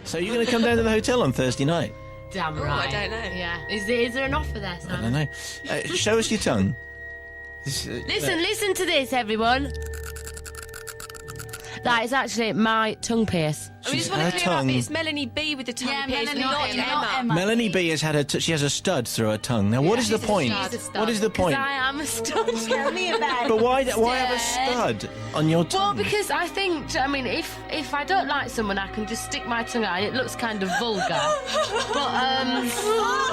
So you're going to come down to the hotel on Thursday night? Damn right. I don't know. Yeah. Is there an offer there, Sam? I don't know. Show us your tongue. Listen to this, everyone. That is actually my tongue pierce. We just want to clear up. It's Melanie B with the tongue pierced, not Emma. Melanie B has had she has a stud through her tongue. Now, what is the point? What is the point? I am a stud. Tell me about it. But why have a stud on your tongue? Well, because I think, I mean, if I don't like someone, I can just stick my tongue out. It looks kind of vulgar. But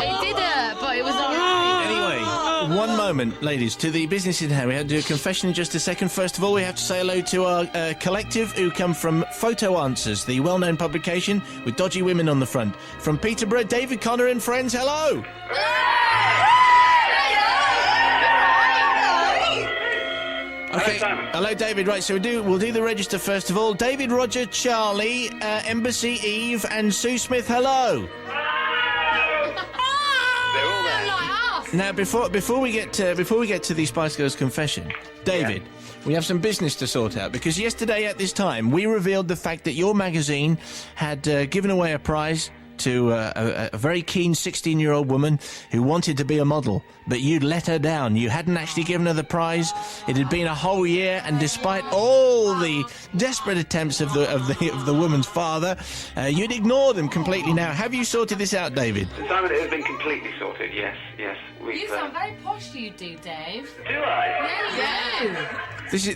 it did hurt, but it was all right. Anyway, one moment, ladies, to the business in hand. We have to do a confession in just a second. First of all, we have to say hello to our collective who come from Photo Answers, the well-known publication with dodgy women on the front. From Peterborough, David Connor and friends, hello! Okay, hello David. Right, so we'll do the register first of all. David, Roger, Charlie, Embassy, Eve, and Sue Smith. Hello. Now, before we get to the Spice Girls confession, David, we have some business to sort out because yesterday at this time we revealed the fact that your magazine had given away a prize to a very keen 16-year-old woman who wanted to be a model, but you'd let her down. You hadn't actually given her the prize. It had been a whole year, and despite all the desperate attempts of the woman's father, you'd ignore them completely. Now, have you sorted this out, David? Simon, it has been completely sorted. Yes. You sound very posh, you do, Dave. Do I? Yeah, you do.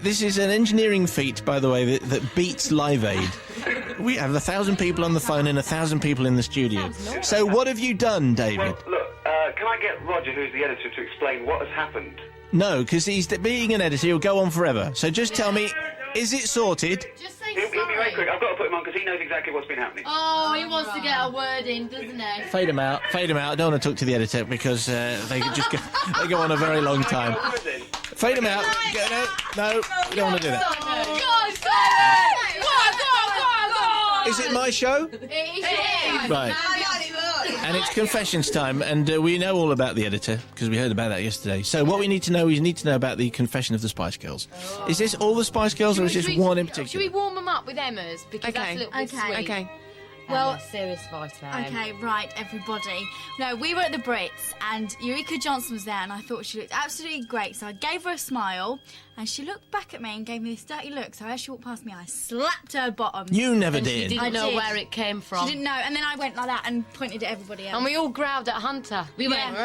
This is an engineering feat, by the way, that beats Live Aid. We have 1,000 people on the phone and 1,000 people in the studio. So what have you done, David? Well, look, can I get Roger, who's the editor, to explain what has happened? No, because being an editor, he'll go on forever. So just tell me, is it sorted? Just say He'll be very quick. I've got to put him on because he knows exactly what's been happening. Oh, he wants to get a word in, doesn't he? Fade him out. I don't want to talk to the editor because they go on a very long time. Fade him out. No, we don't want to do that. God, Simon! Go on! Is it my show? It is. Right. And it's confessions time, and we know all about the editor because we heard about that yesterday. So what we need to know about the confession of the Spice Girls. Is this all the Spice Girls, or is this one in particular? Should we warm them up with Emma's? Because that's a little bit sweet. Okay. Well, serious voice, Okay, right, everybody. No, we were at the Brits, and Eureka Johnson was there, and I thought she looked absolutely great. So I gave her a smile, and she looked back at me and gave me this dirty look. So as she walked past me, I slapped her bottom. You never She did. didn't know where it came from. She didn't know, and then I went like that and pointed at everybody else. And we all growled at Hunter. We went.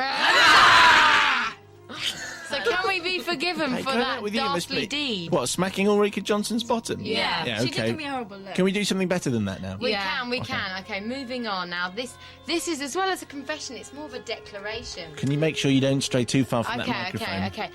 So can we be forgiven Hey, for can I that get with you, Miss ghastly B? deed? What, smacking Ulrika Johnson's bottom? Yeah. Yeah, She did okay. give me a horrible look. Can we do something better than that now? We can. Okay, moving on now. This is, as well as a confession, it's more of a declaration. Can you make sure you don't stray too far from that microphone? Okay.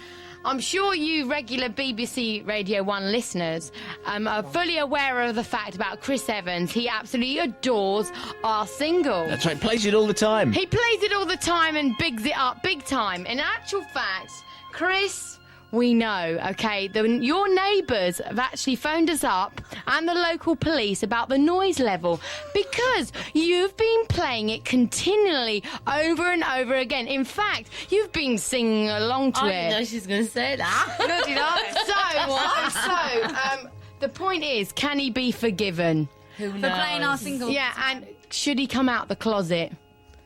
I'm sure you regular BBC Radio 1 listeners are fully aware of the fact about Chris Evans. He absolutely adores our single. That's right, plays it all the time. He plays it all the time and bigs it up big time. In actual fact, Chris, we know, okay, your neighbours have actually phoned us up and the local police about the noise level because you've been playing it continually over and over again. In fact, you've been singing along to I it. didn't know she was going to say that. No, did I? So, the point is, can he be forgiven? Who knows? For playing our single. Yeah, and should he come out the closet?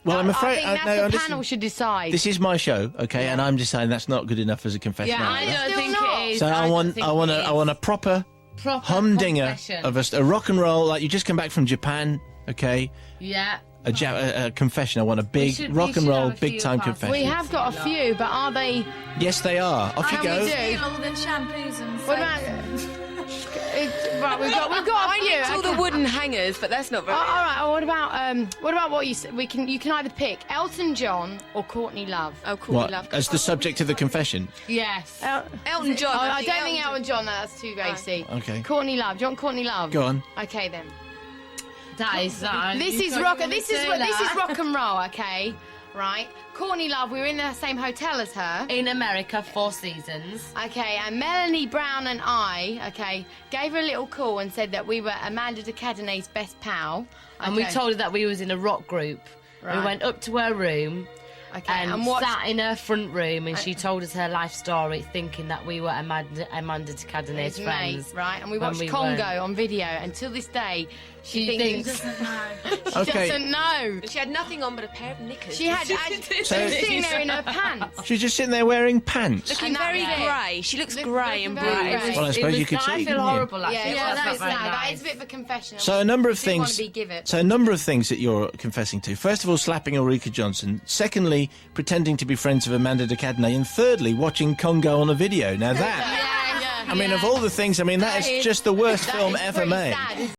Well, I'm afraid... I think that's the panel should decide. This is my show, okay, and I'm deciding that's not good enough as a confession. Yeah, I don't think it is. So I want a proper humdinger confession. of a rock and roll, like you just come back from Japan, okay? Yeah. A confession. I want a big We rock and should roll, have a big few time of us. confession. We have got a few, but are they... Yes, they are. Off you Can go. we do? Feel all the shampoos and What soaps. about... Right, we've got a few. It's all the wooden hangers, but that's not very... All right. What about what you said? You can either pick Elton John or Courtney Love. Oh, cool. What, Love. as the subject of the confession? Yes. Elton John. I don't think Elton John. That's too racy. Okay. Courtney Love. Do you want Courtney Love? Go on. Okay then. That is that. This is rock. This is rock and roll. Okay. Right. Courtney Love. We were in the same hotel as her. In America, 4 seasons. Okay, and Melanie Brown and I, okay, gave her a little call and said that we were Amanda de Cadenet's best pal. And we told her that we was in a rock group. Right. We went up to her room and sat in her front room and she told us her life story thinking that we were Amanda de Cadenet's friends. Right, and we when watched we Congo weren't. on video, and till this day she thinks... Doesn't know. Okay. Doesn't know. She had nothing on but a pair of knickers. She had. She was sitting there in her pants. She's just sitting there wearing pants. looking And that- very yeah. grey. She looks Looking grey and very bruised. grey. Well, I suppose you could see, I feel couldn't you? horrible, actually. Yeah, That's that's not very sad. That nice. is a bit of a confession. So a number of Didn't wanna things. be give it. So a number of things that you're confessing to. First of all, slapping Ulrika Johnson. Secondly, pretending to be friends of Amanda de Cadenet. And thirdly, watching Congo on a video. Now that, Yeah, I mean, of all the things, I mean, that is just the worst film ever made. Sad,